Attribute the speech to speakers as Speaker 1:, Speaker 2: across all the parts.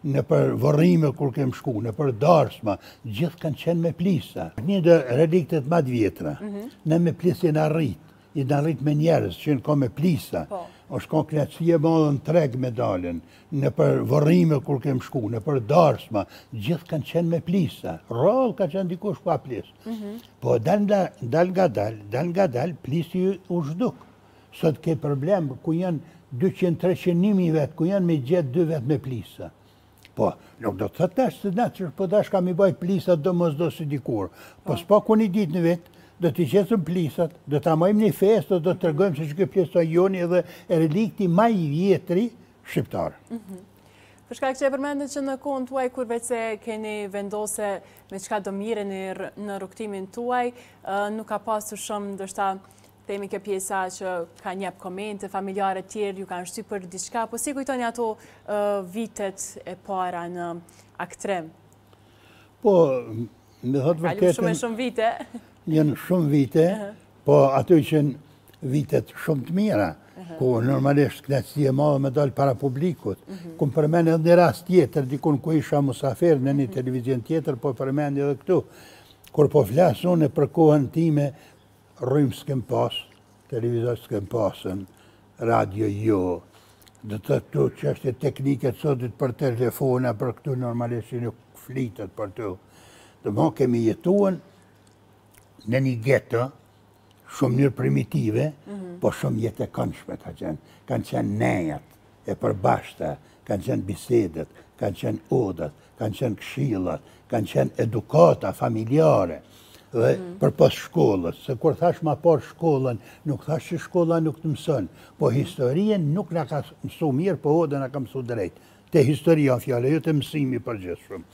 Speaker 1: në për vorrime kur kem shku, në për darsma, gjithë kanë qenë me plisa. Një dhe reliktet ma të vjetra, ne me plisë i në arrit me njerës që në ka me plisa, është ka knatësie madhe në treg me dalën, në për vorrime kur kem shku, në për darsma, gjithë kanë qenë me plisa. Rallë ka qenë dikush pa plisë. Po dal nga dal, plisi u zhduk. Sot ke problem ku janë 200-300.000 vetë, ku janë me gjetë 2 vetë me plisa. Po, nuk do të thëtash se na që po dash kam i baj plisat do mos do si dikur. Po s'pa ku një ditë në vetë, do t'i qesëm plisat, do t'a majmë një festë, do të tërgojmë se që këtë pjesë të joni edhe e relikti ma i vjetri shqiptarë.
Speaker 2: Për shkak që e përmendën që në kohën tuaj, kur veç se keni vendose me qka do mire në rukëtimin tuaj, nuk ka pasur shumë, ndërshta themi kjo pjesa që ka njep komente, familjare tjerë, ju kanë shty për diçka, po si kujtoni ato vitet e para në Aktrem?
Speaker 1: Po, me thotë vërtetën...
Speaker 2: Kalu shumë vite.
Speaker 1: Janë shumë vite, po ato qenë vitet shumë të mira, ku normalisht knatësi e madhe me dalë para publikut. Ku më përmeni edhe një rast tjetër, dikun ku isha musafer në një televizion tjetër, po përmeni edhe këtu. Kur po flasë unë për kohën time, rrymë s'kem pas, televizor s'kem pasën, radio jo, dhe të këtu që është e tekniket sotit për telefona, për këtu normalisht që nuk flitet për këtu. Dhe më kemi jetuën në një geto, shumë njërë primitive, po shumë jetë e këndshme ka qenë. Kanë qenë nejat, e përbashta, kanë qenë bisedet, kanë qenë odat, kanë qenë këshillat, kanë qenë edukata familjare. Dhe për pas shkollës, se kur thash ma par shkollën, nuk thash që shkolla nuk të mësën, po historien nuk nga ka mësu mirë, po o dhe nga ka mësu drejt. Te historia në fjale, jo të mësimi për gjithë shumë.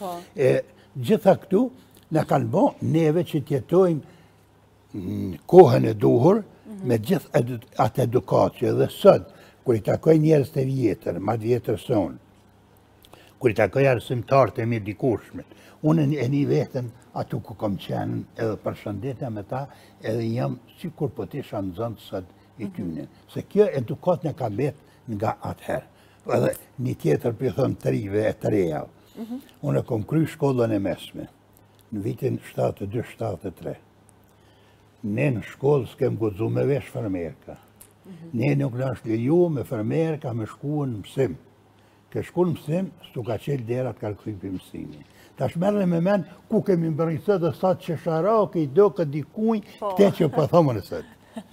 Speaker 1: Gjitha këtu, nga kanë bo neve që tjetojmë në kohën e duhur, me gjithë atë edukacije. Dhe sot, kur i takoj njerës të vjetër, ma të vjetër sonë, kur i takoj arsimtarët e mi dikushmet, unë e një vetën atu ku kom qenë edhe për shëndetja me ta, edhe jam si kur po t'isha në zëndë sot i tyne. Se kjo edukat në ka betë nga atëherë. Edhe një tjetër për thonë të rive e të reja. Unë e kom kry shkollën e mesme, në vitin 72-73. Ne në shkollë s'kem guzu me vesh fërmerka. Ne nuk në është leju me fërmerka me shku në mësim. Ke shku në mësim, s'tu ka qelë derat ka këthy për mësimi. Ta shmerë me men, ku kemi mbërritë dhe sa të qeshara, ke i do këtë dikuj, këte që për thomë në sëtë.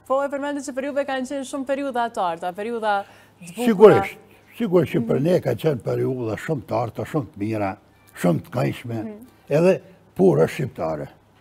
Speaker 2: Po e përmendë që periude kanë qenë shumë periuda të arta, periuda të bukura.
Speaker 1: Sigurisht që për ne ka qenë periuda shumë të arta, shumë të mira, shumë të kajshme, edhe pura shqiptare.